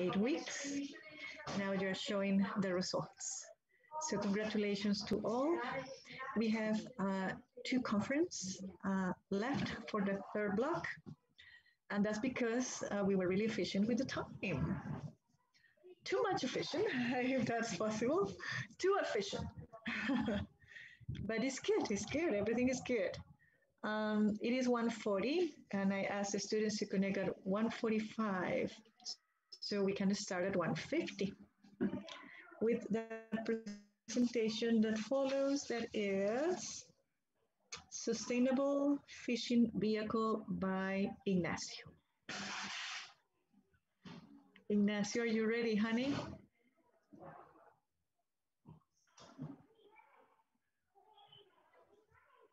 8 weeks. Now you're showing the results. So congratulations to all. We have 2 conferences left for the 3rd block. And that's because we were really efficient with the time. Too much efficient, if that's possible. Too efficient. But it's good, everything is good. It is 1:40, and I asked the students to connect at 1:45, so we can start at 1:50 with the presentation that follows, that is Sustainable Fishing Vehicle by Ignacio. Ignacio, are you ready, honey?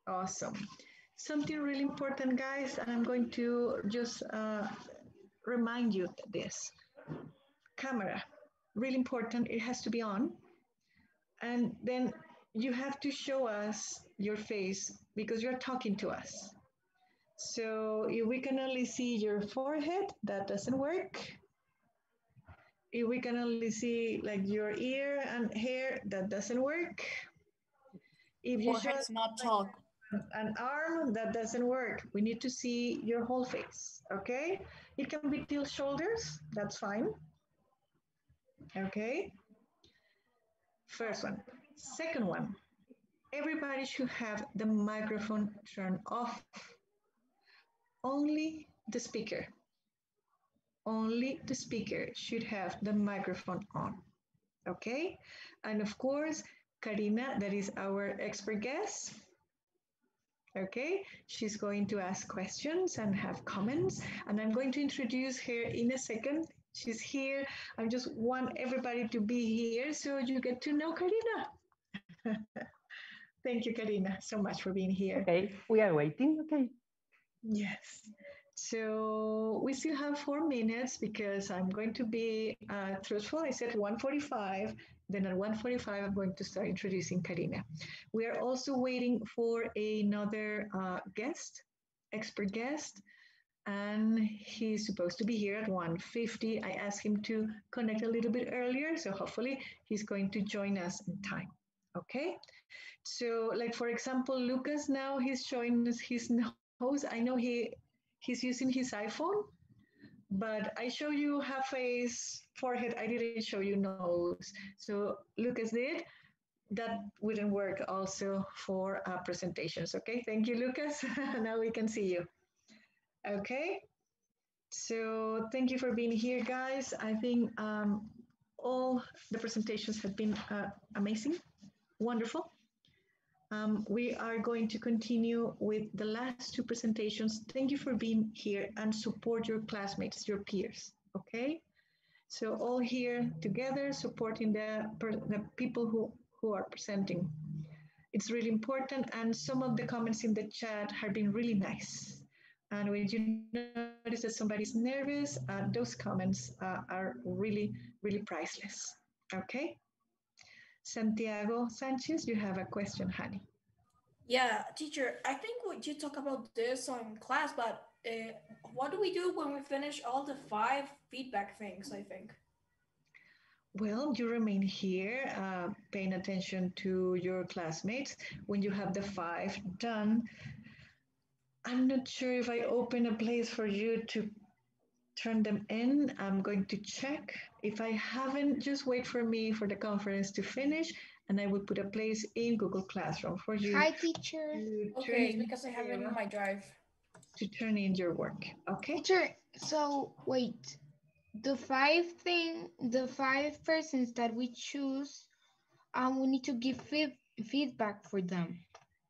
Awesome. Something really important, guys, and I'm going to just remind you this. Camera, really important, it has to be on. And then you have to show us your face because you're talking to us. So if we can only see your forehead, that doesn't work. If we can only see like your ear and hair, that doesn't work. If you show us not talk. an arm, that doesn't work. We need to see your whole face, okay? It can be till shoulders, that's fine. Okay, first one. Second one, everybody should have the microphone turned off. Only the speaker should have the microphone on, okay? And of course, Karina, that is our expert guest, okay? She's going to ask questions and have comments, and I'm going to introduce her in a second. She's here. I just want everybody to be here so you get to know Karina. Thank you, Karina, so much for being here. Okay, we are waiting, okay. Yes. So we still have 4 minutes because I'm going to be truthful. I said 1:45, then at 1:45, I'm going to start introducing Karina. We are also waiting for another guest, expert guest, and he's supposed to be here at 1:50. I asked him to connect a little bit earlier, so hopefully he's going to join us in time, okay? So like, for example, Lucas now, he's showing us his nose. I know he's using his iPhone, but I show you half face, forehead. I didn't show you nose. So Lucas did. That wouldn't work also for presentations. Okay, thank you, Lucas. Now we can see you. Okay, so thank you for being here, guys. I think all the presentations have been amazing, wonderful. We are going to continue with the last 2 presentations. Thank you for being here and support your classmates, your peers, okay? So all here together supporting the people who are presenting. It's really important, and some of the comments in the chat have been really nice. And when you notice that somebody's nervous, those comments are really, really priceless, okay? Santiago Sanchez, you have a question, honey. Yeah, teacher, I think you talk about this on class, but what do we do when we finish all the 5 feedback things, I think? Well, you remain here, paying attention to your classmates. When you have the 5 done, I'm not sure if I open a place for you to turn them in. I'm going to check. If I haven't, just wait for me for the conference to finish, and I will put a place in Google Classroom for you. Hi, teacher. Okay, because I have it in my drive. To turn in your work, okay? Teacher, so wait. The 5 persons that we choose, we need to give feedback for them.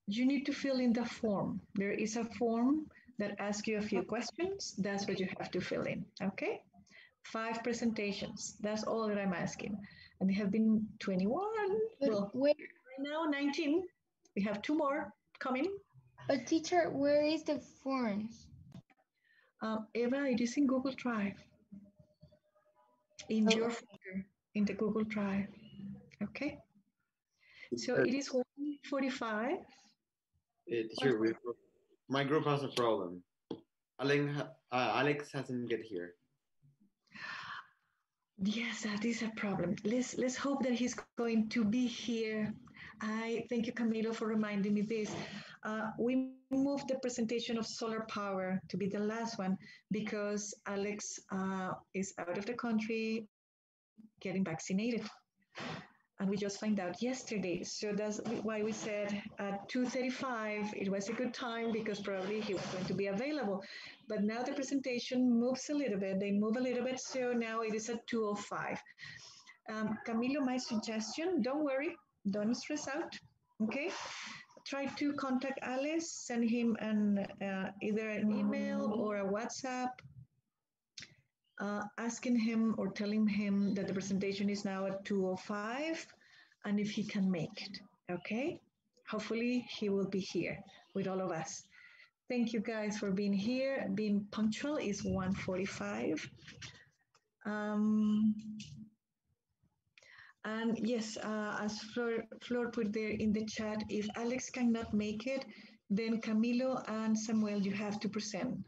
You need to fill in the form. There is a form that asks you a few questions. That's what you have to fill in, okay? 5 presentations, that's all that I'm asking. And they have been 21, But well, where, right now 19. We have 2 more coming. but teacher, where is the forms? Eva, it is in Google Drive. In your folder, in the Google Drive, okay? So it is 1:45. Teacher, my group has a problem. Alex hasn't get here. Yes, that is a problem. Let's hope that he's going to be here. I thank you, Camilo, for reminding me this. We moved the presentation of solar power to be the last one because Alex is out of the country getting vaccinated. And we just found out yesterday. So that's why we said at 2:35 it was a good time because probably he was going to be available. But now the presentation moves a little bit. They move a little bit, so now it is at 2:05. Camilo, my suggestion: don't worry, don't stress out. Okay, try to contact Alice, send him either an email or a WhatsApp asking him or telling him that the presentation is now at 2:05 and if he can make it, okay? Hopefully he will be here with all of us. Thank you guys for being here. Being punctual is 1:45. And yes, as Flor put there in the chat, if Alex cannot make it, then Camilo and Samuel, you have to present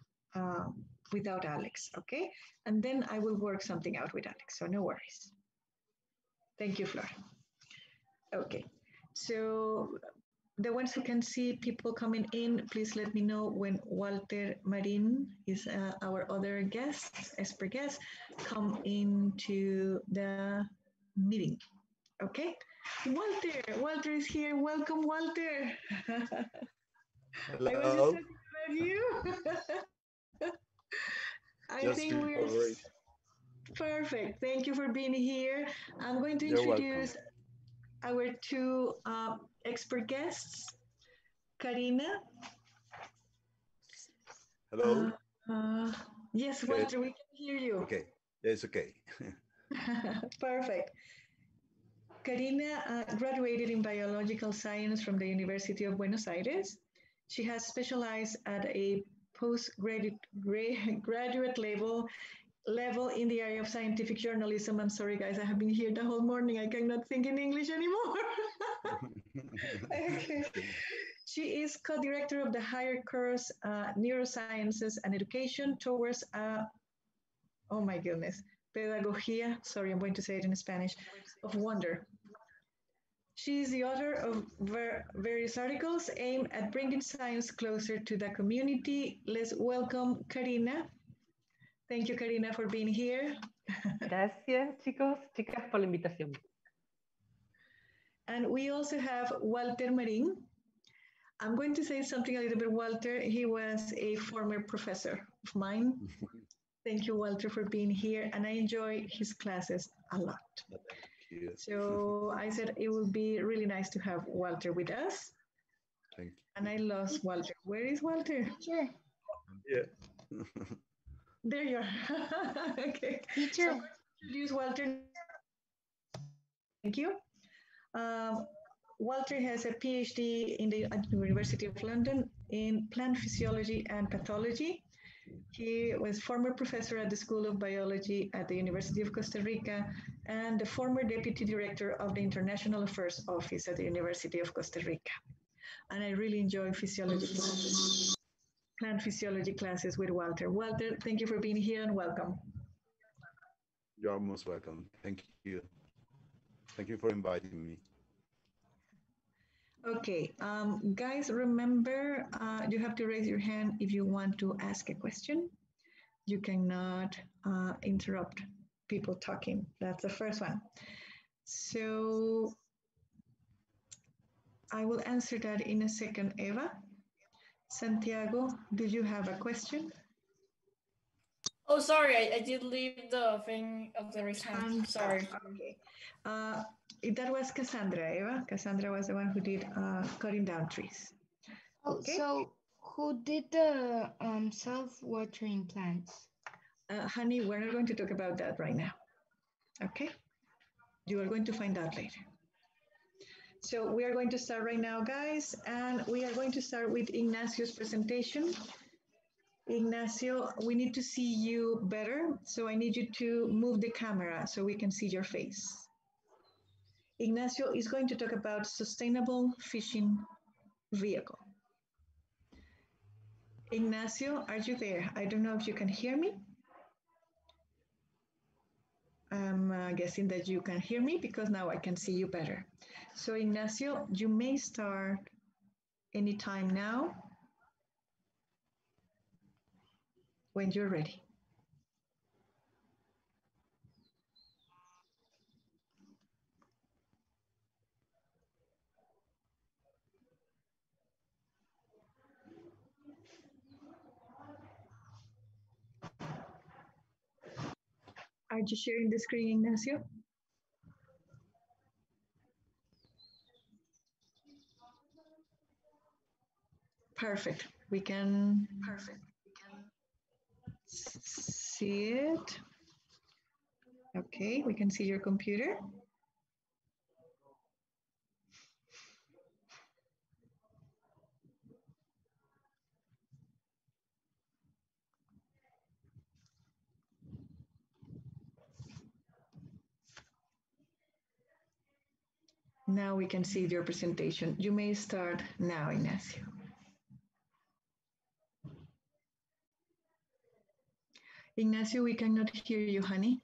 without Alex, okay? And then I will work something out with Alex, so no worries. Thank you, Flor. Okay, so the ones who can see people coming in, please let me know when Walter Marin is our other guest, expert guest, come into the meeting. Okay, Walter is here. Welcome, Walter. Hello. I was just talking about you. I Just think we're great. perfect. Thank you for being here. I'm going to You're introduce welcome. our two expert guests, Karina. Hello. Yes, Okay. Walter, we can hear you. Okay. Yes, okay. Perfect. Karina graduated in biological science from the University of Buenos Aires. She has specialized at a postgraduate graduate level in the area of scientific journalism. I'm sorry, guys, I have been here the whole morning. I cannot think in English anymore. Okay. She is co-director of the higher course Neurosciences and Education towards, oh my goodness, Pedagogía, sorry, I'm going to say it in Spanish, of Wonder. She is the author of various articles aimed at bringing science closer to the community. Let's welcome Karina. Thank you, Karina, for being here. Gracias, chicos, chicas, por la invitación. And we also have Walter Marin. I'm going to say something a little bit, Walter. He was a former professor of mine. Thank you, Walter, for being here. And I enjoy his classes a lot. Thank you. So I said it would be really nice to have Walter with us. Thank you. And I lost Walter. Where is Walter? Teacher. Yeah. There you are. Okay. Teacher. So introduce Walter. Thank you. Walter has a PhD in the University of London in plant physiology and pathology. He was former professor at the School of Biology at the University of Costa Rica and the former deputy director of the International Affairs Office at the University of Costa Rica. And I really enjoy physiology classes, plant physiology classes with Walter. Walter, thank you for being here and welcome. You're most welcome. Thank you. Thank you for inviting me. Okay, guys, remember you have to raise your hand if you want to ask a question. You cannot interrupt people talking. That's the first one. So I will answer that in a second, Eva. Santiago, do you have a question? Oh, sorry, I did leave the thing of the raise hand. Sorry. Okay. That was Cassandra, Eva. Cassandra was the one who did cutting down trees. Okay. So who did the self-watering plants? Honey, we're not going to talk about that right now. Okay? You are going to find out later. So we are going to start right now, guys, and we are going to start with Ignacio's presentation. Ignacio, we need to see you better, so I need you to move the camera so we can see your face. Ignacio is going to talk about sustainable fishing vehicle. Ignacio, are you there? I don't know if you can hear me. guessing that you can hear me because now I can see you better. So Ignacio, you may start anytime now when you're ready. Are you sharing the screen, Ignacio? Perfect. We can see it. Okay, we can see your computer. Now we can see your presentation. You may start now, Ignacio. Ignacio, we cannot hear you, honey.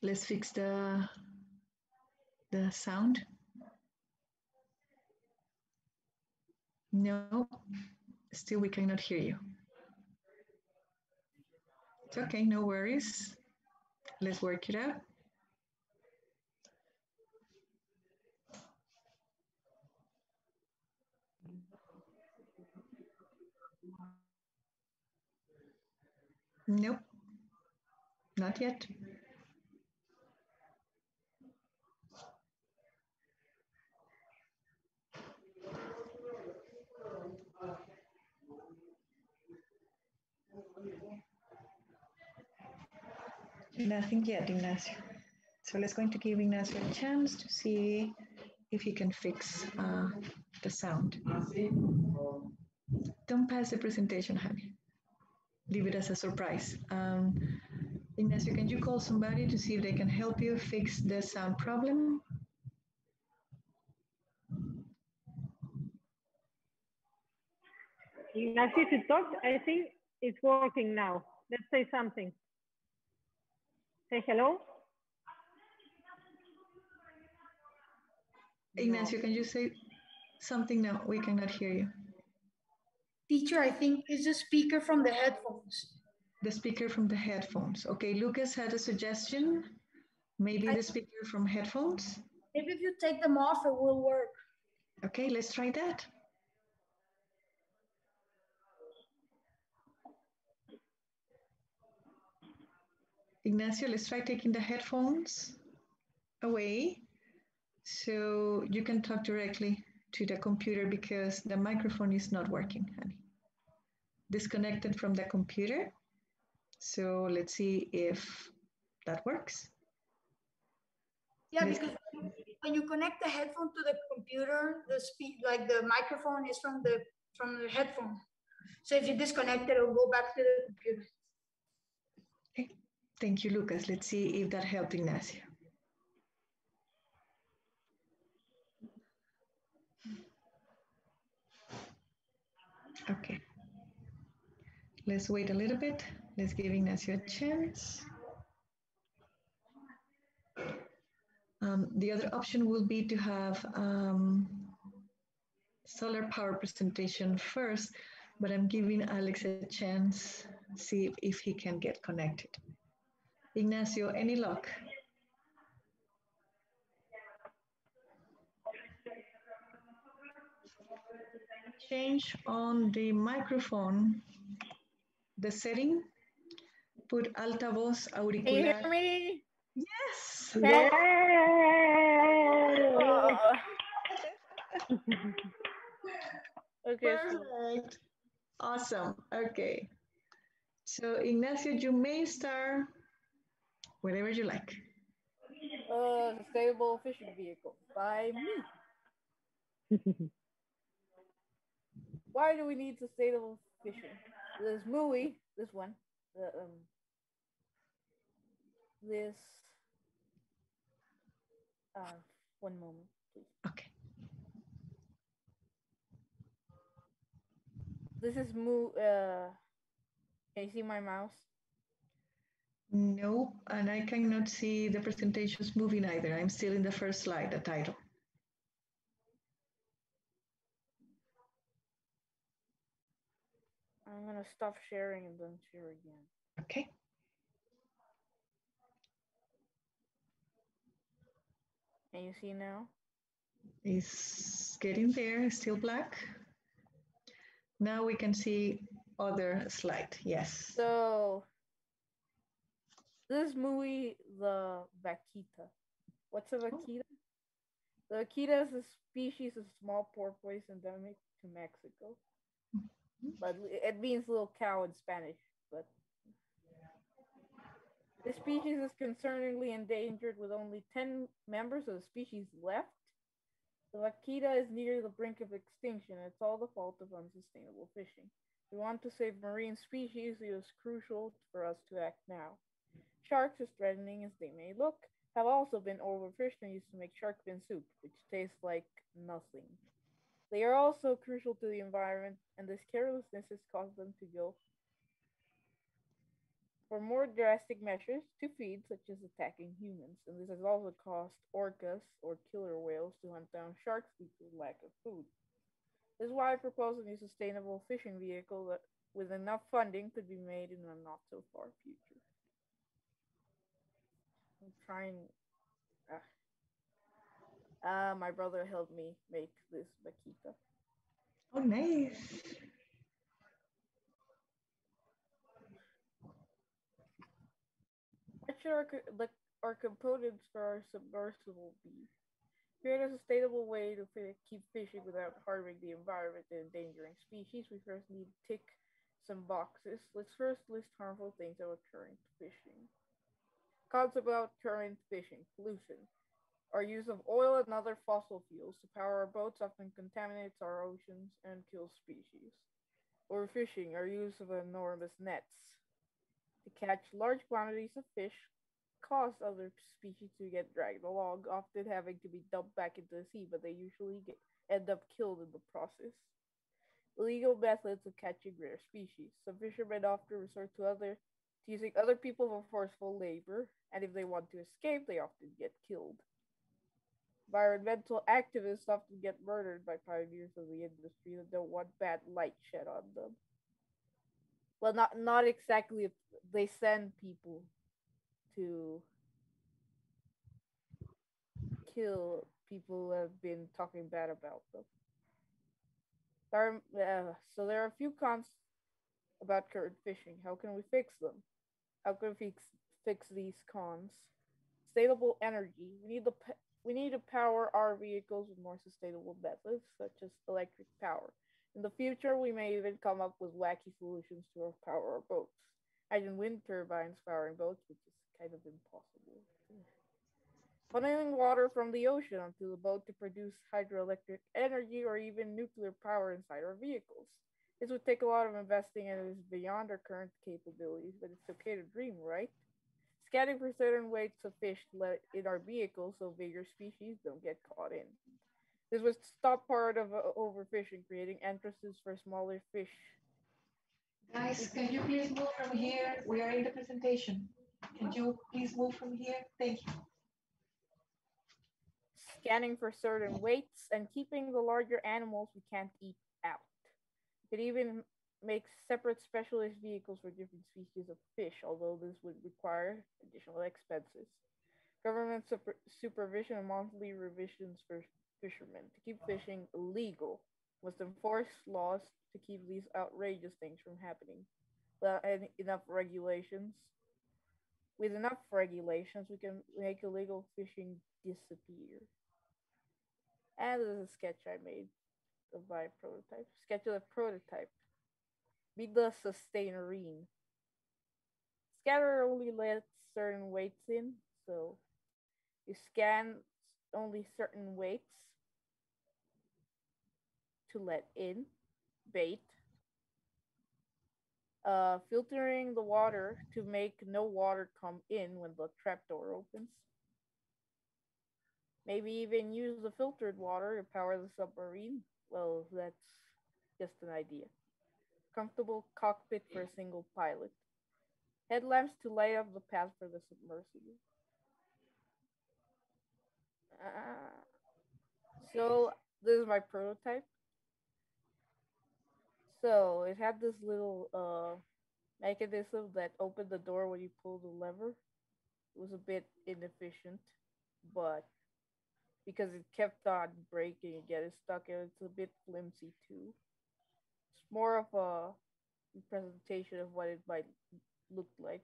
Let's fix the sound. No, still we cannot hear you. It's okay, no worries. Let's work it out. Nope, not yet. Nothing yet, Ignacio. So let's going to give Ignacio a chance to see if he can fix the sound. Don't pass the presentation, honey. Leave it as a surprise. Ignacio, can you call somebody to see if they can help you fix the sound problem? Ignacio, to talk, I think it's working now. Let's say something. Say hello. Ignacio, can you say something now? We cannot hear you. Teacher, I think it's the speaker from the headphones. The speaker from the headphones. Okay, Lucas had a suggestion. Maybe the speaker from headphones. Maybe if you take them off, it will work. Okay, let's try that. Ignacio, let's try taking the headphones away so you can talk directly to the computer because the microphone is not working, honey. Disconnected from the computer. So let's see if that works. Yeah, because when you connect the headphone to the computer, the microphone is from the headphone. So if you disconnect it, it'll go back to the computer. Okay. Thank you, Lucas. Let's see if that helped Ignacio. Okay. Let's wait a little bit. Let's give Ignacio a chance. The other option will be to have solar power presentation first, but I'm giving Alex a chance, see if he can get connected. Ignacio, any luck? Change on the microphone, the setting, put altavoz auricular. Can you hear me? Yes. Yeah. Okay. Perfect. Awesome. Okay. So Ignacio, you may start whatever you like. Sustainable fishing vehicle by me. Why do we need sustainable fishing? This buoy, this one, this. One moment, please. Okay. This is can you see my mouse? Nope, and I cannot see the presentations moving either. I'm still in the first slide, the title. I'm gonna stop sharing and then share again. Okay. Can you see now? It's getting there, still black. Now we can see other slide, yes. So this movie, the vaquita. What's a vaquita? The vaquita is a species of small porpoise endemic to Mexico. But it means little cow in Spanish. But the species is concerningly endangered with only 10 members of the species left. The vaquita is near the brink of extinction. It's all the fault of unsustainable fishing. If we want to save marine species, it is crucial for us to act now. Sharks, as threatening as they may look, have also been overfished and used to make shark fin soup, which tastes like nothing. They are also crucial to the environment, and this carelessness has caused them to go for more drastic measures to feed, such as attacking humans, and this has also caused orcas, or killer whales, to hunt down sharks due to lack of food. This is why I propose a new sustainable fishing vehicle that, with enough funding, could be made in a not so far future. I'm trying. My brother helped me make this vaquita. Oh, nice. What should our components for our submersible be? Create a sustainable way to keep fishing without harming the environment and endangering species. We first need to tick some boxes. Let's first list harmful things about current fishing. Cons about current fishing: pollution. Our use of oil and other fossil fuels to power our boats often contaminates our oceans and kills species. Overfishing. Our use of enormous nets to catch large quantities of fish cause other species to get dragged along, often having to be dumped back into the sea, but they usually end up killed in the process. Illegal methods of catching rare species. Some fishermen often resort to using other people for forceful labor, and if they want to escape, they often get killed. Environmental activists often get murdered by pioneers of the industry that don't want bad light shed on them. Well, not exactly if they send people to kill people who have been talking bad about them. So there are a few cons about current fishing. How can we fix them? How can we fix these cons? Sustainable energy. We need to power our vehicles with more sustainable methods, such as electric power. In the future, we may even come up with wacky solutions to power our boats. Imagine wind turbines powering boats, which is kind of impossible. Funneling water from the ocean onto the boat to produce hydroelectric energy or even nuclear power inside our vehicles. This would take a lot of investing and is beyond our current capabilities, but it's okay to dream, right? Scanning for certain weights of fish in our vehicles so bigger species don't get caught in. This would stop part of overfishing, creating entrances for smaller fish. Guys, can you please move from here? We are in the presentation. Can you please move from here? Thank you. Scanning for certain weights and keeping the larger animals we can't eat out. You could even make separate specialist vehicles for different species of fish, although this would require additional expenses. Government supervision and monthly revisions for fishermen. To keep fishing illegal, must enforce laws to keep these outrageous things from happening. Without enough regulations, with enough regulations, we can make illegal fishing disappear. And this is a sketch I made of my prototype. Sketch of the prototype. Be the sustainerine. Scanner only lets certain weights in, so you scan only certain weights to let in bait. Filtering the water to make no water come in when the trapdoor opens. Maybe even use the filtered water to power the submarine. Well, that's just an idea. Comfortable cockpit for a single pilot. Headlamps to light up the path for the submersible. So this is my prototype. So it had this little mechanism that opened the door when you pull the lever. It was a bit inefficient, but because it kept on breaking and getting stuck, and it's a bit flimsy too. It's more of a representation of what it might look like.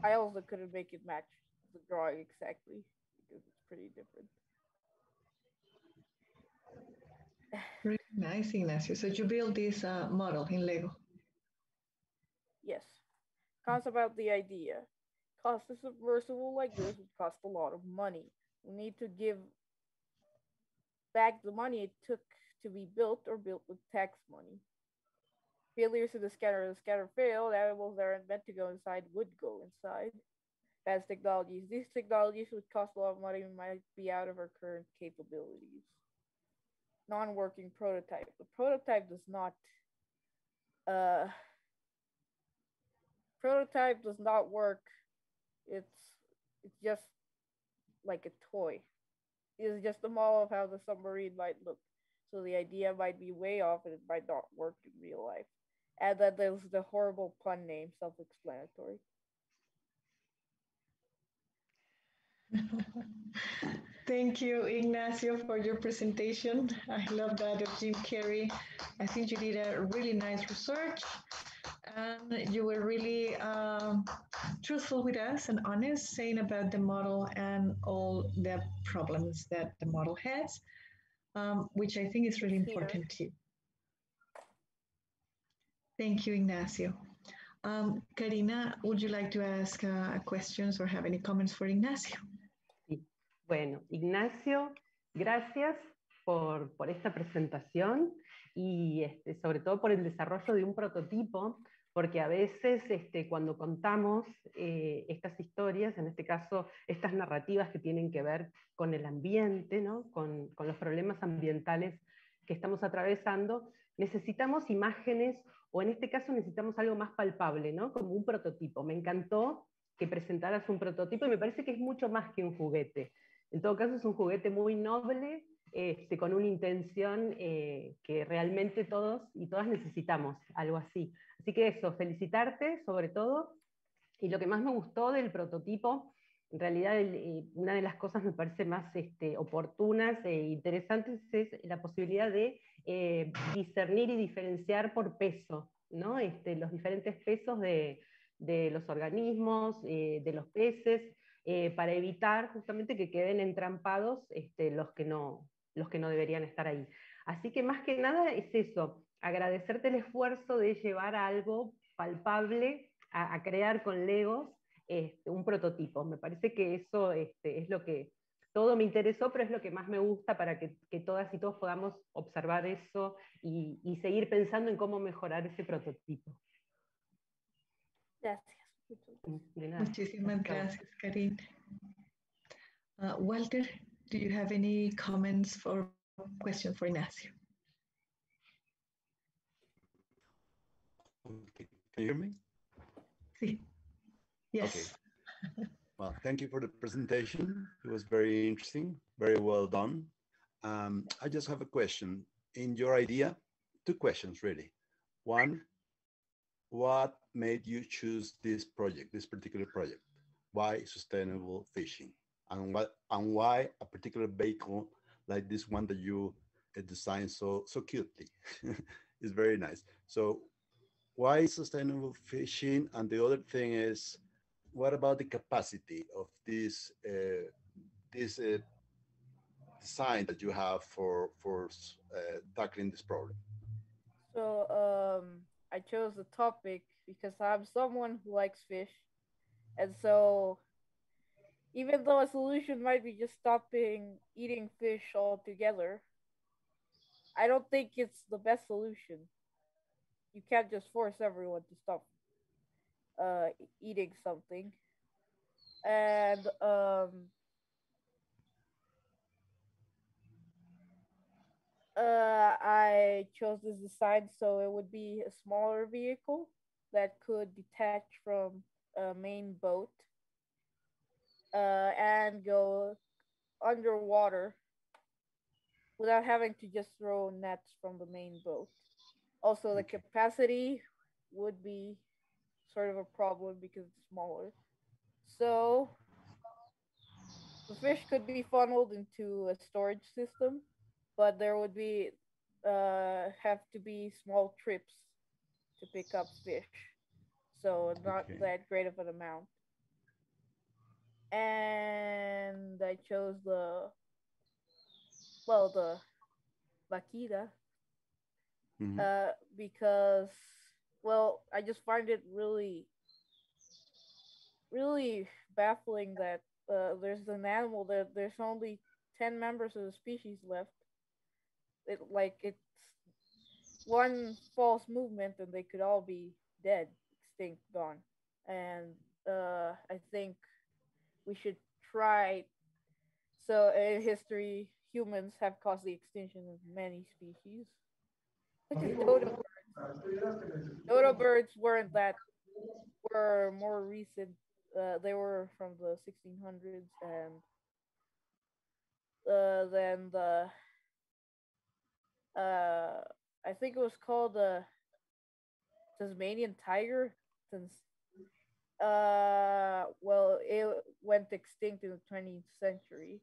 I also couldn't make it match the drawing exactly because it's pretty different. Really nice, Ignacio. So you built this model in Lego. Yes. Concept about the idea. Cost a submersible like this would cost a lot of money. We need to give back the money it took to be built or built with tax money. Failures to the scanner failed, animals that aren't meant to go inside would go inside. Advanced technologies. These technologies would cost a lot of money and might be out of our current capabilities. Non-working prototype. The prototype does not work. It's just like a toy. It's just a model of how the submarine might look. So the idea might be way off and it might not work in real life. And then there's the horrible pun name, self-explanatory. Thank you, Ignacio, for your presentation. I love that of Jim Carrey. I think you did a really nice research and you were really truthful with us and honest, saying about the model and all the problems that the model has, which I think is really important too. Thank you, Ignacio. Karina, would you like to ask questions or have any comments for Ignacio? Sí. Bueno, Ignacio, gracias por esta presentación y sobre todo por el desarrollo de un prototipo, porque a veces cuando contamos estas historias, en este caso estas narrativas que tienen que ver con el ambiente, ¿no? con los problemas ambientales que estamos atravesando, necesitamos imágenes o en este caso necesitamos algo más palpable, ¿no? Como un prototipo. Me encantó que presentaras un prototipo y me parece que es mucho más que un juguete. En todo caso es un juguete muy noble, con una intención que realmente todos y todas necesitamos, algo así. Así que eso, felicitarte sobre todo. Y lo que más me gustó del prototipo, en realidad una de las cosas me parece más oportunas e interesantes es la posibilidad de discernir y diferenciar por peso, ¿no? Los diferentes pesos de los organismos, de los peces, para evitar justamente que queden entrampados los que no deberían estar ahí. Así que más que nada es eso, agradecerte el esfuerzo de llevar a algo palpable, a crear con Legos un prototipo. Me parece que eso es lo que todo me interesó, pero es lo que más me gusta para que todas y todos podamos observar eso y seguir pensando en cómo mejorar ese prototipo. Gracias. Muchísimas gracias, Karina. Walter, do you have any comments or questions for Ignacio? Okay. Can you hear me? Sí. Yes. Okay. Well, thank you for the presentation. It was very interesting, very well done. I just have a question. In your idea, two questions really. One, what made you choose this project, this particular project? Why sustainable fishing? And why a particular vehicle like this one that you designed so cutely? It's very nice. So why sustainable fishing? And the other thing is, what about the capacity of this design that you have for tackling this problem? So I chose the topic because I'm someone who likes fish, and so even though a solution might be just stopping eating fish altogether, I don't think it's the best solution. You can't just force everyone to stop eating something. And I chose this design so it would be a smaller vehicle that could detach from a main boat and go underwater without having to just throw nets from the main boat. Also, the capacity would be sort of a problem because it's smaller. So the fish could be funneled into a storage system, but there would be have to be small trips to pick up fish, so not Okay. that great of an amount. And I chose the vaquita Mhm. because I just find it really baffling that there's an animal that there's only 10 members of the species left. It's one false movement and they could all be dead, extinct, gone. And I think we should try. So in history, humans have caused the extinction of many species, such as dodo birds. Dodo birds were more recent. They were from the 1600s, and then uh, I think it was called the Tasmanian tiger. Since it went extinct in the 20th century.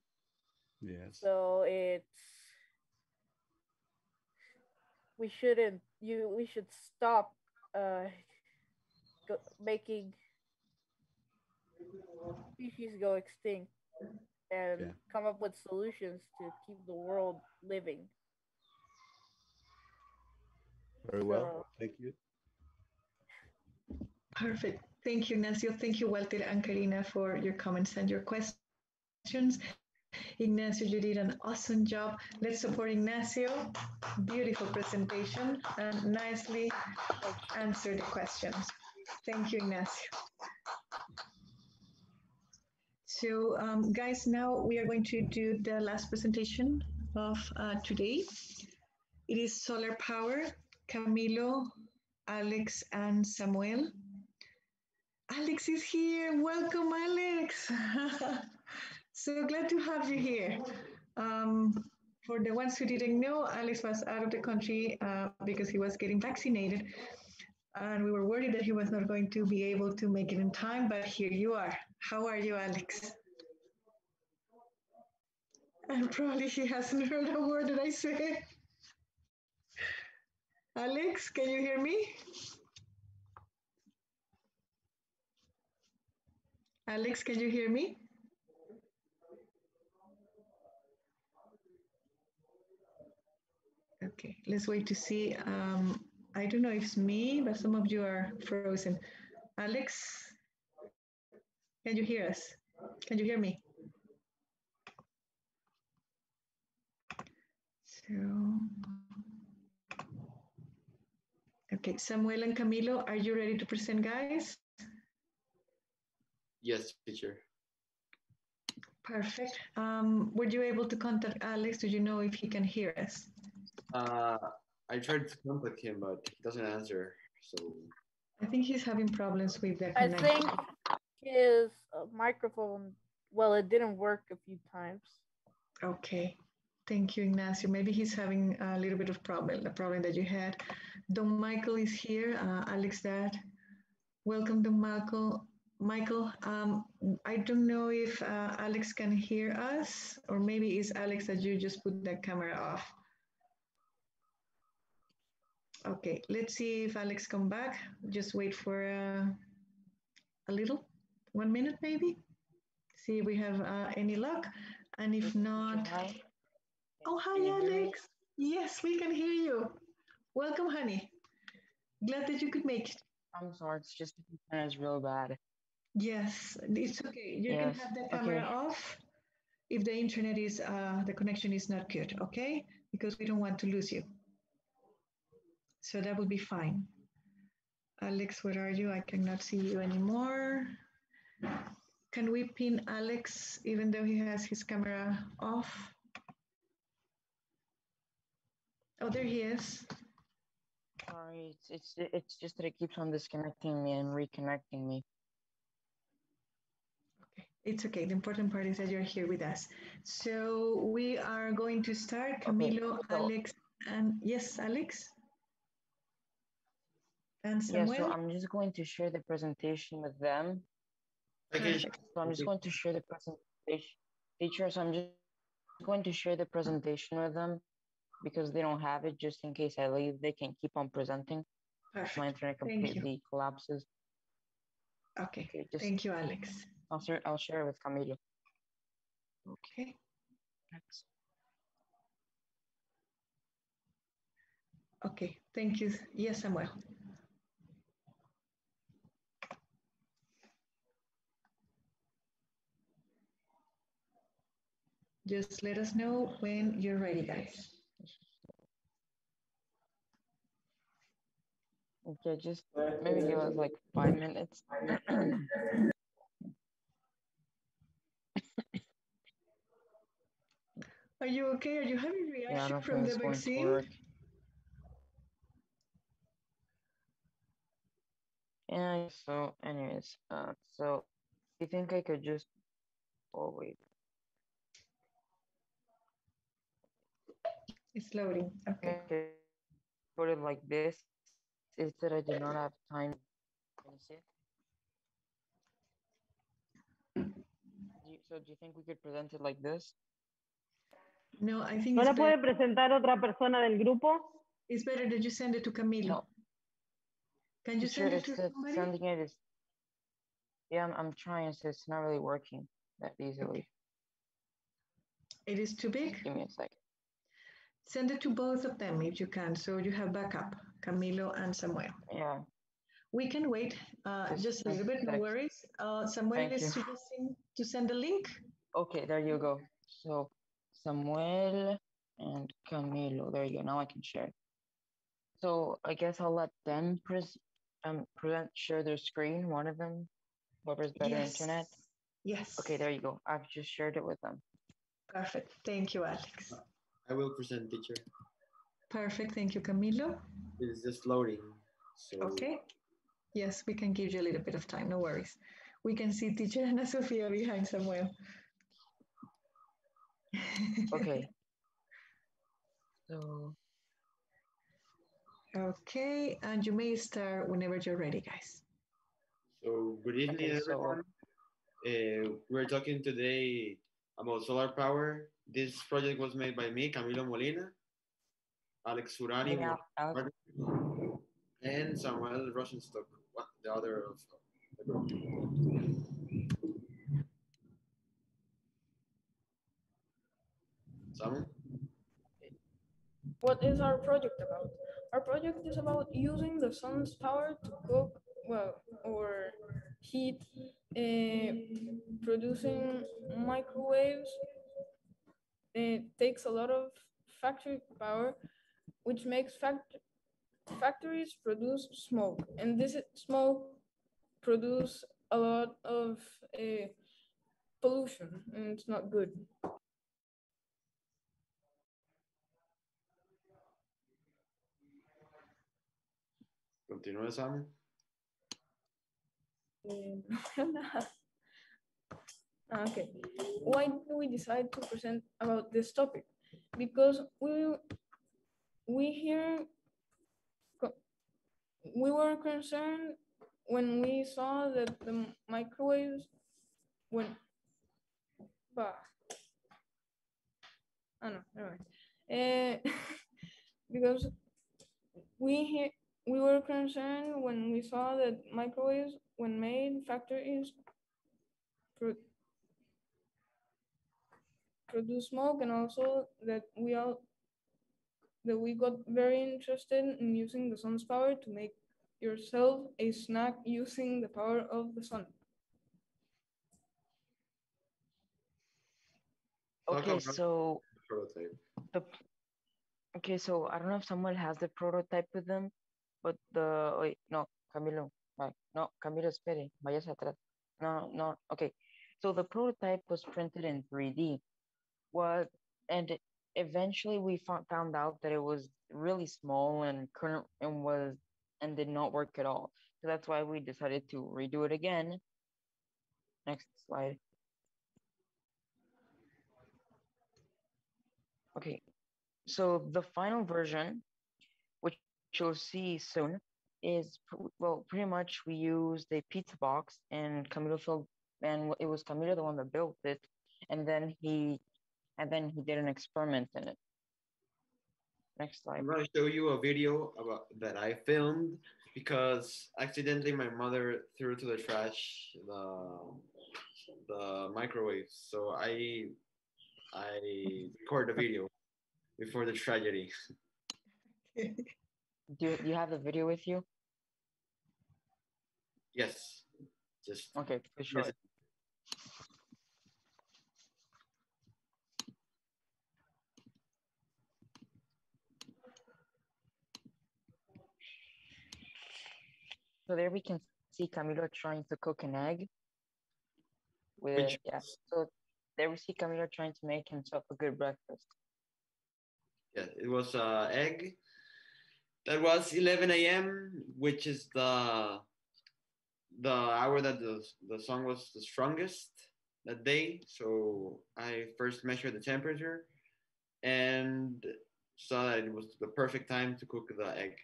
Yes. So we should stop uh making species go extinct and Yeah. come up with solutions to keep the world living. Very well. So Thank you. Perfect. Thank you, Ignacio. Thank you, Walter and Karina, for your comments and your questions. Ignacio, you did an awesome job. Let's support Ignacio. Beautiful presentation and nicely answered the questions. Thank you, Ignacio. So, guys, now we are going to do the last presentation of today. It is solar power. Camilo, Alex, and Samuel. Alex is here. Welcome, Alex. So glad to have you here. Um, for the ones who didn't know, Alex was out of the country because he was getting vaccinated. And we were worried that he was not going to be able to make it in time, but here you are. How are you, Alex? And probably he hasn't heard a word that I said. Alex, can you hear me? Alex, can you hear me? Okay, let's wait to see. I don't know if it's me, but some of you are frozen. Alex, can you hear us? Can you hear me? So, okay, Samuel and Camilo, are you ready to present, guys? Yes, teacher. Perfect. Were you able to contact Alex? Do you know if he can hear us? I tried to contact him, but he doesn't answer. So I think he's having problems with the I connection. think his microphone, it didn't work a few times. Okay. Thank you, Ignacio. Maybe he's having a little bit of problem, the problem that you had. Don Michael is here, Alex dad. Welcome, Don Michael. Michael, I don't know if Alex can hear us, or maybe it's Alex that you just put the camera off. Okay, let's see if Alex come back. Just wait for a little, 1 minute maybe. See if we have any luck. And if not, oh, hi, Alex. Yes, we can hear you. Welcome, honey. Glad that you could make it. I'm sorry, it's just the internet is real bad. Yes, it's okay. You can Yes, have the camera okay. off if the internet is, the connection is not good, okay? Because we don't want to lose you. So that will be fine. Alex, where are you? I cannot see you anymore. Can we pin Alex even though he has his camera off? Oh, there he is. Sorry, it's just that it keeps on disconnecting me and reconnecting me. Okay, it's okay. The important part is that you're here with us. So we are going to start. Camilo, Okay, so, Alex, and yes, Alex? And yeah, Samuel? so I'm just going to share the presentation with them. Perfect. So I'm just going to share the presentation. Teacher, so I'm just going to share the presentation with them because they don't have it, just in case I leave, they can keep on presenting. Perfect. My internet Thank you. completely collapses. Okay. Okay, just Thank you, Alex. I'll share it with Camilo. Okay. Next. Okay. Thank you. Yes, Samuel. Just let us know when you're ready, guys. Okay, just maybe give us like 5 minutes. Are you okay? Are you having Yeah, I reaction don't from think the it's going to vaccine? work. Yeah, so anyways, so you think I could just, oh wait. It's loading. Okay. Okay, put it like this. Is that I do not have time to finish it. So do you think we could present it like this? No, I think ¿No it's la puede better. presentar otra persona del grupo? It's better that you send it to Camilo. No. Can you Sure, send it to it's that somebody? sending it is, yeah, I'm trying, so it's not really working that easily. Okay. It is too big? Give me a second. Send it to both of them if you can, so you have backup, Camilo and Samuel. Yeah. We can wait just a little bit, no worries. Samuel Thank is you. suggesting to send a link. Okay, there you go. So Samuel and Camilo, there you go. Now I can share. So I guess I'll let them share their screen, one of them, whoever's better internet. Yes. Okay, there you go. I've just shared it with them. Perfect. Thank you, Alex. I will present, teacher. Perfect. Thank you, Camilo. It's just loading. So Okay. Yes, we can give you a little bit of time. No worries. We can see teacher Ana Sofia behind Samuel. Okay. So. Okay, and you may start whenever you're ready, guys. So good evening, Okay, everyone. We're talking today about solar power. This project was made by me, Camilo Molina, Alex Surani, Yeah, and Samuel Rosenstock, the other of the group. Samuel? What is our project about? Our project is about using the sun's power to cook, well, or heat, producing microwaves. It takes a lot of factory power, which makes factories produce smoke, and this smoke produce a lot of pollution, and it's not good. Continúa, Samuel. Okay, why did we decide to present about this topic? Because we were concerned when we saw that the microwaves went bah. Oh no, never mind. Because we were concerned when we saw that microwaves, when made, factories produce smoke, and also that we got very interested in using the sun's power to make yourself a snack using the power of the sun. Okay, so okay, so I don't know if someone has the prototype with them, but wait, no, Camilo, no, Camilo, espere, vayas atrás. No, okay. So the prototype was printed in 3D. And eventually we found out that it was really small and couldn't and did not work at all. So that's why we decided to redo it again. Next slide. Okay, so the final version, which you'll see soon, is well, pretty much we used a pizza box, and Camilo filled, and it was Camilo the one that built it, and then he did an experiment in it. Next slide. I'm going to show you a video about that I filmed because accidentally my mother threw to the trash the microwave. So I recorded the video before the tragedy. Do you have the video with you? Yes. Just okay, please show it. So there we can see Camilo trying to cook an egg. So there we see Camilo trying to make himself a good breakfast. Yeah, it was egg. That was 11 a.m., which is the hour that the sun was the strongest that day. So I first measured the temperature and saw that it was the perfect time to cook the egg.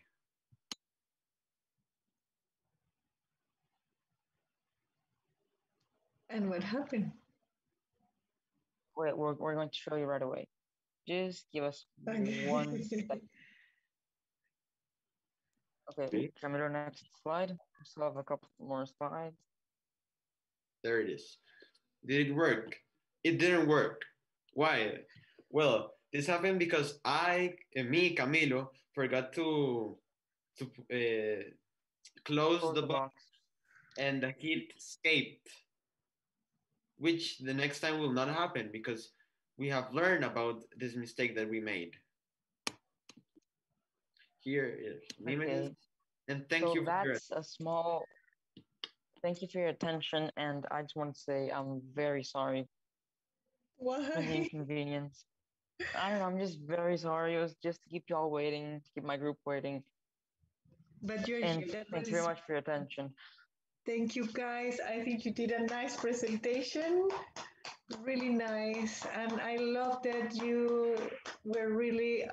And what happened? Wait, we're going to show you right away. Just give us 1 second. Okay, Camilo, next slide. We still have a couple more slides. There it is. Did it work? It didn't work. Why? Well, this happened because me, Camilo, forgot to close the box and the heat escaped, which the next time will not happen because we have learned about this mistake that we made. Here is images. And thank you for thank you for your attention, and I just want to say I'm very sorry. Why? For the inconvenience. I don't know, I'm just very sorry. It was just to keep y'all waiting, to keep my group waiting. But you're and here. Thank you very much for your attention. Thank you, guys. I think you did a nice presentation. Really nice. And I love that you were really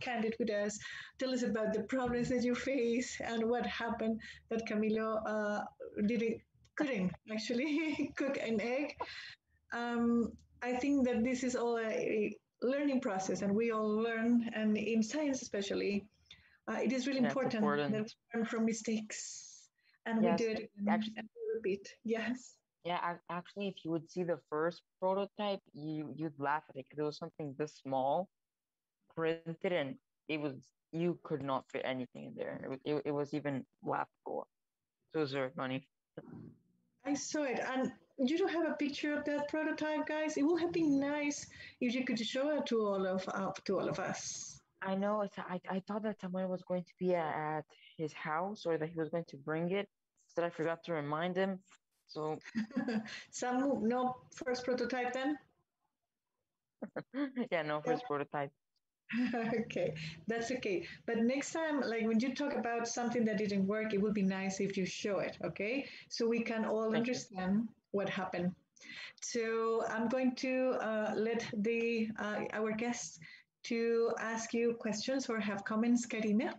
candid with us. Tell us about the problems that you face and what happened that Camilo couldn't actually cook an egg. I think that this is all a learning process, and we all learn, and in science especially, it is really important that we learn from mistakes, and we do it and we repeat. Yes. Yeah, actually, if you would see the first prototype, you'd laugh at it because it was something this small, printed, and you could not fit anything in there. It was even laughable. So it was very funny. I saw it, and you don't have a picture of that prototype, guys. It would have been nice if you could show it to all of us. I know. I thought that someone was going to be at his house, or that he was going to bring it. So I forgot to remind him. So no first prototype then? Yeah, no first prototype. Okay, that's okay. But next time, like when you talk about something that didn't work, it would be nice if you show it, okay? So we can all understand what happened. So I'm going to let our guests to ask you questions or have comments, Karina.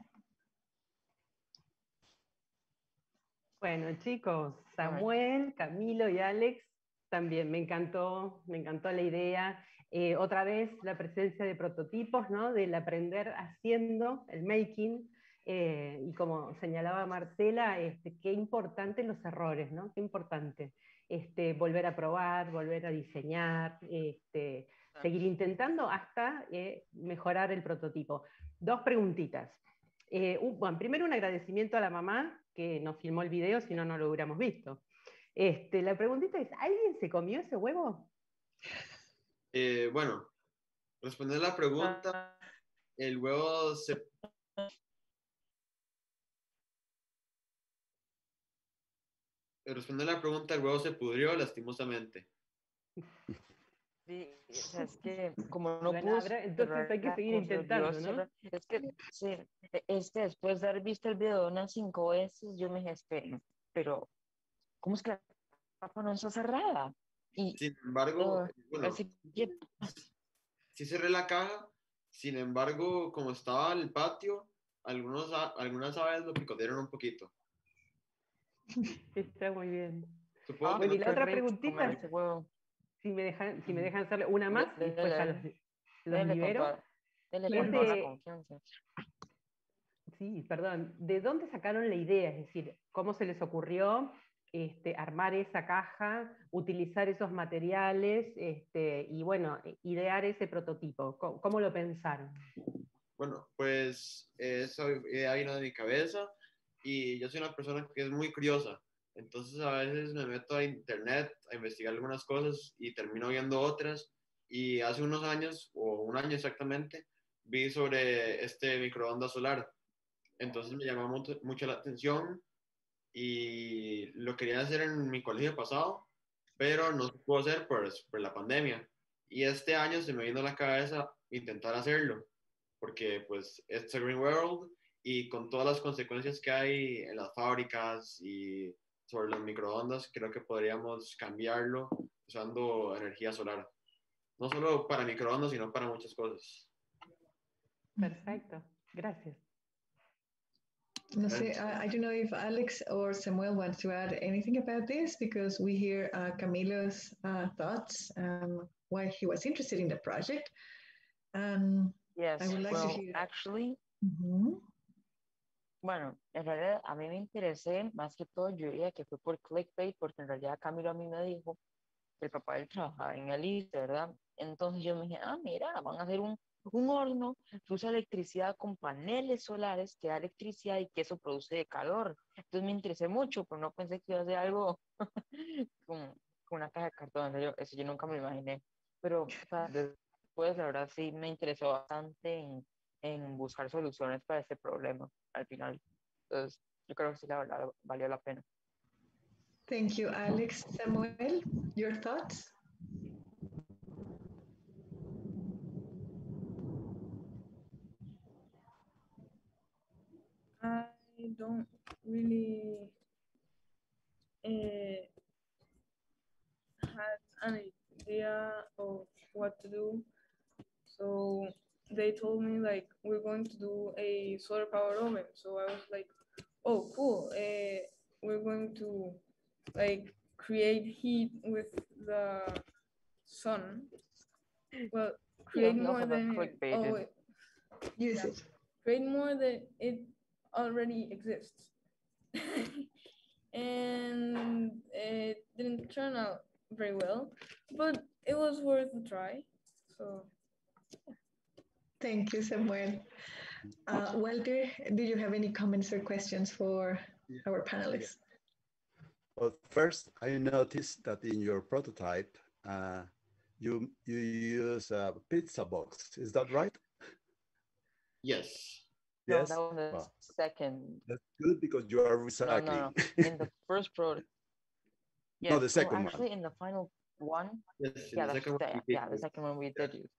Bueno, chicos, Samuel, Camilo y Alex, también me encantó la idea. Otra vez la presencia de prototipos, ¿no? Del aprender haciendo, el making, y como señalaba Marcela, qué importante los errores, ¿no? Qué importante volver a probar, volver a diseñar, seguir intentando hasta mejorar el prototipo. Dos preguntitas. Bueno, primero un agradecimiento a la mamá que nos filmó el video, si no, no lo hubiéramos visto. La preguntita es, ¿alguien se comió ese huevo? Bueno, responder la pregunta, el huevo se... Responder la pregunta, el huevo se pudrió lastimosamente. Sí, o sea, es que como no Bueno, pudo entonces hay que cerrar seguir como se olvidó intentando, ¿no? cerrar, es que sí, es que después de haber visto el video unas 5 veces, yo me dije, esperen, pero ¿cómo es que la tapa no está cerrada? Y Sin embargo, bueno, así que sí cerré la caja, sin embargo, como estaba en el patio, algunas aves lo picotearon un poquito. Está muy bien. Supongo que Bueno, no. y la qué otra rico comer preguntita, ese huevo. si me dejan hacerle una más y Dele, después ya dele, los dele con libero. toda, dele Es con toda la de, confianza. sí, perdón, ¿de dónde sacaron la idea? Es decir, ¿cómo se les ocurrió armar esa caja, utilizar esos materiales y bueno, idear ese prototipo? ¿Cómo lo pensaron? Bueno, pues esa idea vino de mi cabeza y yo soy una persona que es muy curiosa. Entonces a veces me meto a internet a investigar algunas cosas y termino viendo otras. Y hace unos años, o un año exactamente, vi sobre este microondas solar. Entonces me llamó mucho la atención y lo quería hacer en mi colegio pasado, pero no se pudo hacer por la pandemia. Y este año se me vino a la cabeza intentar hacerlo, porque pues es a green world y con todas las consecuencias que hay en las fábricas y sobre los microondas, creo que podríamos cambiarlo usando energía solar. No solo para microondas, sino para muchas cosas. Perfecto, gracias. No sé, I don't know if Alex or Samuel wants to add anything about this because we hear Camilo's thoughts, why he was interested in the project. I Yes, would like to well, hear. actually, Mhm. bueno, en realidad a mí me interesé, más que todo yo diría que fue por clickbait, porque en realidad Camilo a mí me dijo que el papá de él trabajaba en el ICE, ¿verdad? Entonces yo me dije, ah, mira, van a hacer un horno que usa electricidad con paneles solares que da electricidad y que eso produce calor. Entonces me interesé mucho, pero no pensé que iba a ser algo con, con una caja de cartón, eso yo nunca me lo imaginé. Pero o sea, después, la verdad, sí me interesó bastante en buscar soluciones para este problema al final. Entonces, yo creo que sí, la verdad, valió la pena. Thank you, Alex. Samuel, your thoughts? I don't really uh, had an idea of what to do. So they told me like we're going to do a solar powered oven. So I was like, oh cool. We're going to like create heat with the sun. Well, Yeah, create he more also got than it. Oh, clickbaited. Use it. create more than it already exists. And it didn't turn out very well, but it was worth a try. So Thank you, Samuel. Walter, do you have any comments or questions for our panelists? Well, first, I noticed that in your prototype, you use a pizza box. Is that right? Yes. No, Yes. that was the Well, second. that's good because you are No, recycling. no, no. In the first product. No, Yes. the second no, actually, one. in the final one. Yes, in Yeah, the second one we did the second one we did use.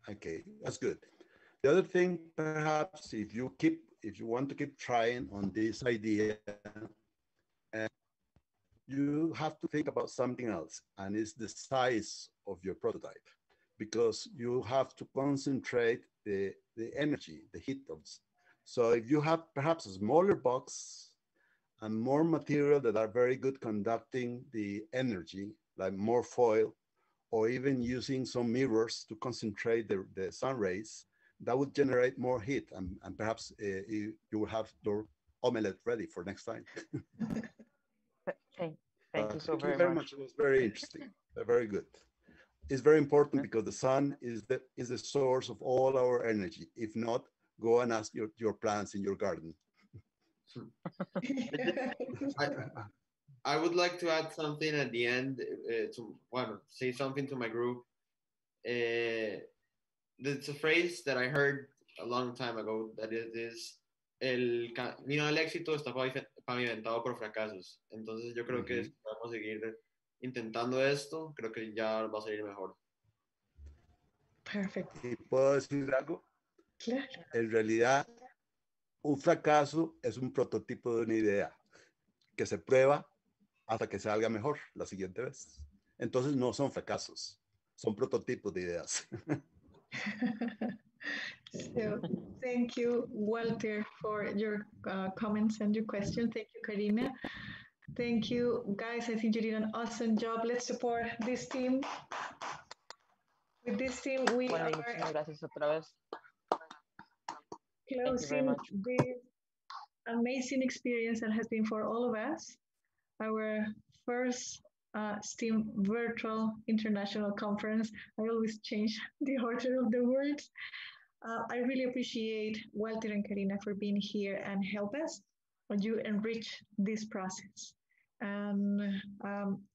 Okay, that's good. The other thing, perhaps, if you want to keep trying on this idea, you have to think about something else, and it's the size of your prototype, because you have to concentrate the energy, the heat of. So if you have perhaps a smaller box and more material that are very good conducting the energy, like more foil, or even using some mirrors to concentrate the sun rays, that would generate more heat, and perhaps you will have your omelette ready for next time. Thank you so Thank you very very much. much. It was very interesting, very good. It's very important because the sun is the source of all our energy. If not, go and ask your plants in your garden. I would like to add something at the end say something to my group. It's a phrase that I heard a long time ago that it is el camino al éxito está pavimentado por fracasos. Entonces yo creo que podemos seguir intentando esto, creo que ya va a salir mejor. Perfect. ¿Y puedo decir algo? Claro. En realidad, un fracaso es un prototipo de una idea que se prueba hasta que salga mejor la siguiente vez. Entonces no son fracasos, son prototipos de ideas. So thank you, Walter, for your comments and your question. Thank you, Karina. Thank you, guys. I think you did an awesome job. Let's support this team. With this team, we Bueno, y are muchísimas gracias otra vez. Thank you very closing much. this amazing experience that has been for all of us. Our first STEAM virtual international conference. I always change the order of the words. I really appreciate Walter and Karina for being here and help us. You enrich this process. And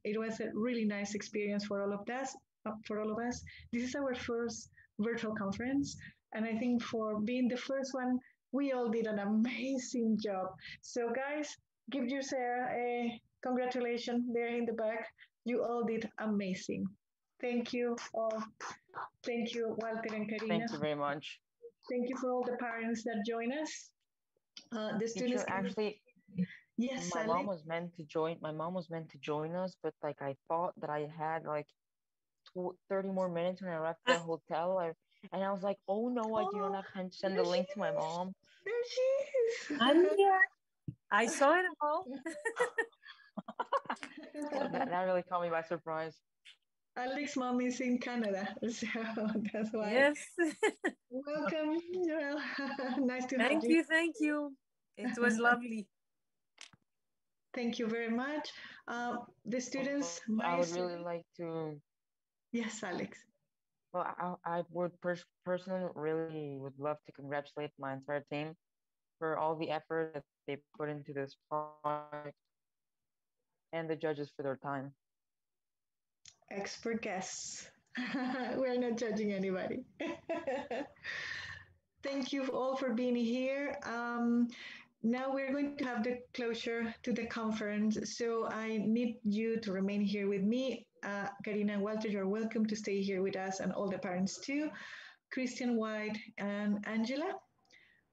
it was a really nice experience for all of us. This is our first virtual conference, and I think for being the first one, we all did an amazing job. So, guys, give yourself a congratulations there in the back. You all did amazing. Thank you all. Thank you, Walter and Karina. Thank you very much. Thank you for all the parents that join us. The students. Teacher, actually, yes, my Alex. mom was meant to join. My mom was meant to join us, but like I thought that I had like 30 more minutes when I left the hotel. And I was like, oh no, I do not have time to send the link to my mom. There she is. Anya, I saw it all. So that really caught me by surprise. Alex's mom is in Canada, so that's why. Yes. Welcome, Joel. Nice to have Thank you. you, thank you. It was lovely. Thank you very much. The students. I would really like to. Yes, Alex. Well, I would personally really would love to congratulate my entire team for all the effort that they put into this project and the judges for their time. Expert guests. We're not judging anybody. Thank you all for being here. Now we're going to have the closure to the conference. So I need you to remain here with me. Karina and Walter, you're welcome to stay here with us and all the parents too. Christian White and Angela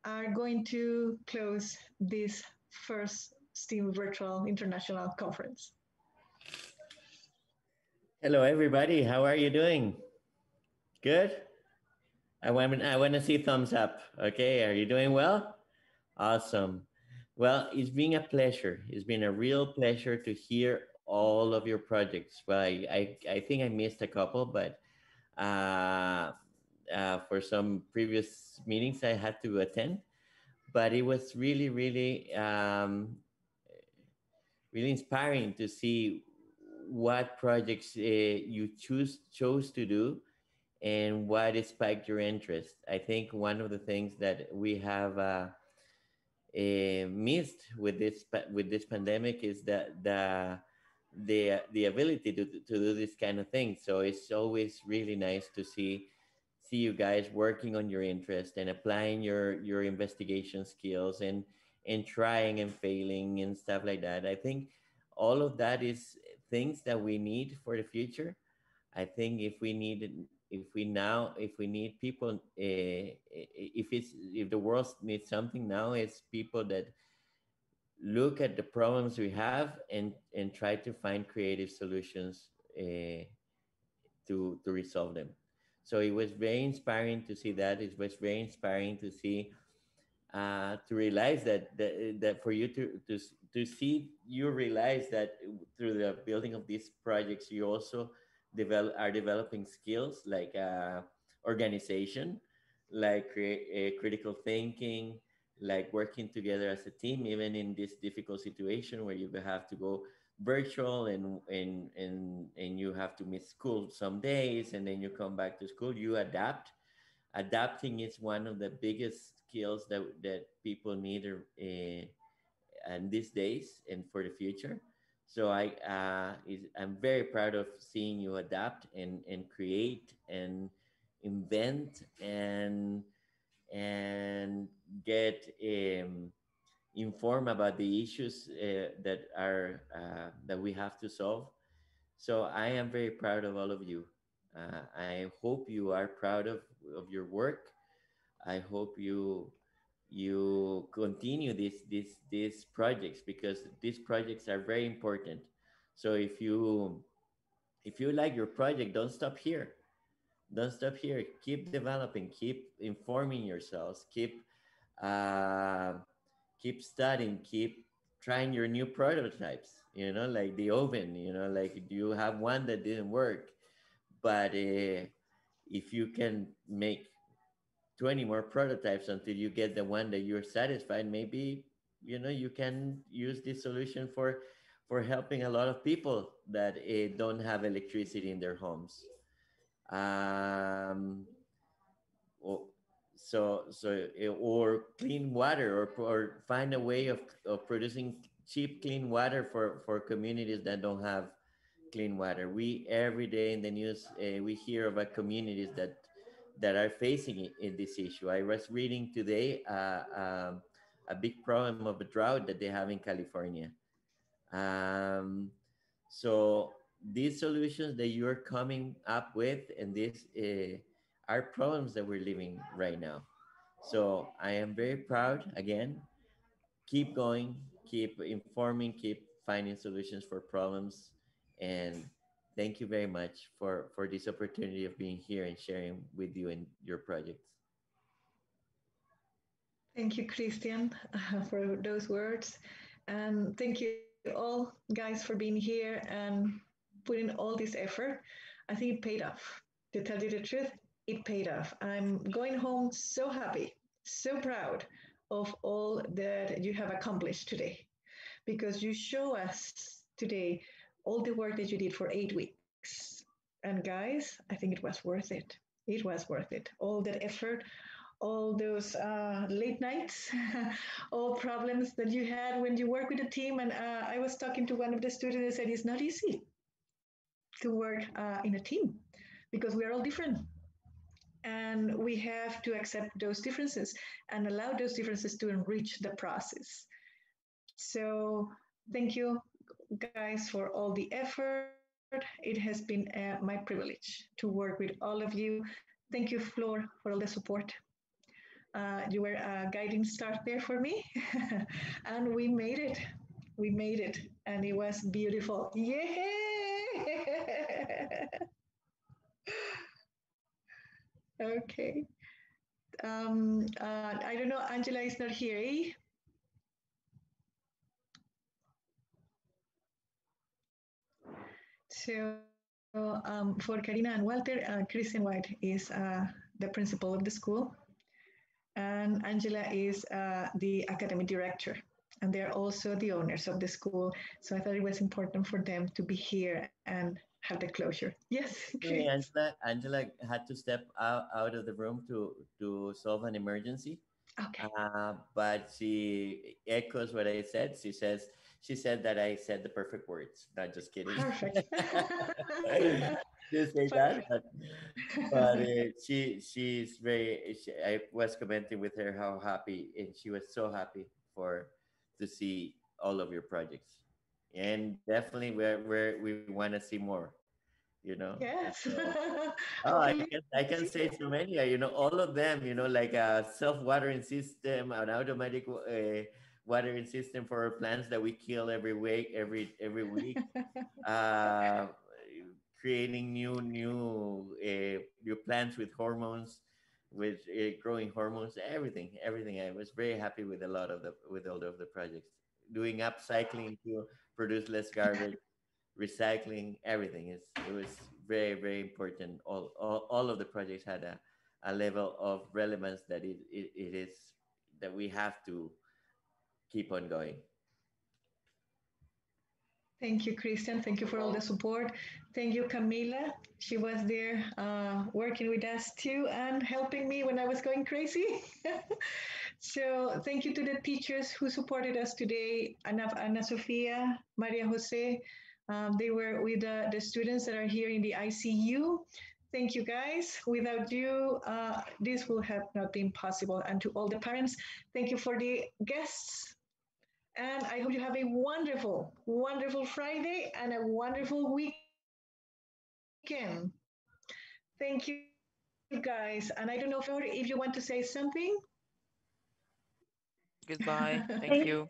are going to close this first STEAM Virtual International Conference. Hello, everybody. How are you doing? Good? I want to see thumbs up. Okay, are you doing well? Awesome. Well, it's been a pleasure. It's been a real pleasure to hear all of your projects. Well, I think I missed a couple, but for some previous meetings I had to attend. But it was really, really, really inspiring to see what projects you chose to do and what spiked your interest. I think one of the things that we have missed with this pandemic is the ability to do this kind of thing. So it's always really nice to see you guys working on your interest and applying your investigation skills and trying and failing and stuff like that. I think all of that is things that we need for the future. I think if we need people, if the world needs something now, it's people that look at the problems we have and try to find creative solutions to resolve them. So it was very inspiring to see that. It was very inspiring to see to realize that for you to see, you realize that through the building of these projects, you also are developing skills like organization, like critical thinking, like working together as a team, even in this difficult situation where you have to go virtual and you have to miss school some days and then you come back to school. You adapting is one of the biggest skills that people need and these days and for the future. So I'm very proud of seeing you adapt and create and invent and get informed about the issues that we have to solve. So I am very proud of all of you. I hope you are proud of your work. I hope you continue these projects, because these projects are very important. So if you like your project, don't stop here. Don't stop here. Keep developing. Keep informing yourselves. Uh, keep studying. Keep trying your new prototypes. You know, like the oven. You know, like you have one that didn't work, but if you can make 20 more prototypes until you get the one that you're satisfied, maybe you can use this solution for helping a lot of people that don't have electricity in their homes. um, or, or clean water, or find a way of producing cheap clean water for communities that don't have clean water. We every day in the news we hear about communities that are facing in this issue. I was reading today a big problem of a drought that they have in California. Um, so these solutions that you're coming up with, and these are problems that we're living right now. So I am very proud again. Keep going, keep informing, keep finding solutions for problems, and thank you very much for this opportunity of being here and sharing with you in your projects. Thank you, Christian, for those words. And thank you all, guys, for being here and putting all this effort. I think it paid off. To tell you the truth, it paid off. I'm going home so happy, so proud of all that you have accomplished today, because you show us today all the work that you did for 8 weeks. And guys, I think it was worth it. It was worth it. All that effort, all those late nights, all problems that you had when you work with a team. And I was talking to one of the students and said, it's not easy to work in a team because we are all different. And we have to accept those differences and allow those differences to enrich the process. So thank you, guys, for all the effort. It has been my privilege to work with all of you. Thank you, Flor, for all the support. You were a guiding start there for me, and we made it. We made it, and it was beautiful. Yeah! Okay. I don't know, Angela is not here, eh? So for Karina and Walter, Christian White is the principal of the school, and Angela is the academic director, and they're also the owners of the school. So I thought it was important for them to be here and have the closure. Yes, Hey, Chris. Angela had to step out of the room to solve an emergency. Okay. But she echoes what I said. She said that I said the perfect words. Not just kidding. Perfect. She say that, but she's very. I was commenting with her how happy, and she was so happy to see all of your projects, and definitely we want to see more. You know. Yes. So, oh, Hopefully. I can say so many. All of them. Like a self-watering system, an automatic watering system for plants that we kill every week, every week. Uh, Creating new plants with hormones, with growing hormones. Everything. I was very happy with a lot of with all of the projects. Doing upcycling to produce less garbage, recycling, everything. It was very important. All of the projects had a level of relevance that it is that we have to keep on going. Thank you, Christian. Thank you for all the support. Thank you, Camila. She was there working with us too and helping me when I was going crazy. So thank you to the teachers who supported us today, Ana Sofia, Maria Jose. They were with the students that are here in the ICU. Thank you, guys. Without you, this would have not been possible. And to all the parents, thank you for the guests. And I hope you have a wonderful, wonderful Friday and a wonderful weekend. weekend. Thank you, guys. And I don't know, Flor, if you want to say something. Goodbye. Thank you.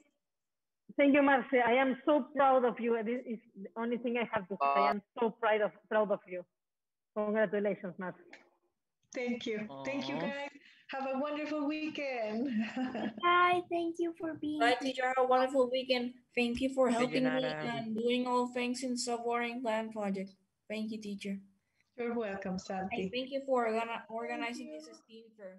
Thank you, Marce. I am so proud of you. This is the only thing I have to say. I am so proud of you. Congratulations, Marce. Thank you. Thank you, guys. Have a wonderful weekend. Bye. Thank you for being Bye, teacher. Have a wonderful weekend. Thank you for helping me Sayonara. and doing all things in subwording plan project. Thank you, teacher. You're welcome, Santi. And thank you for organizing this STEAM fair.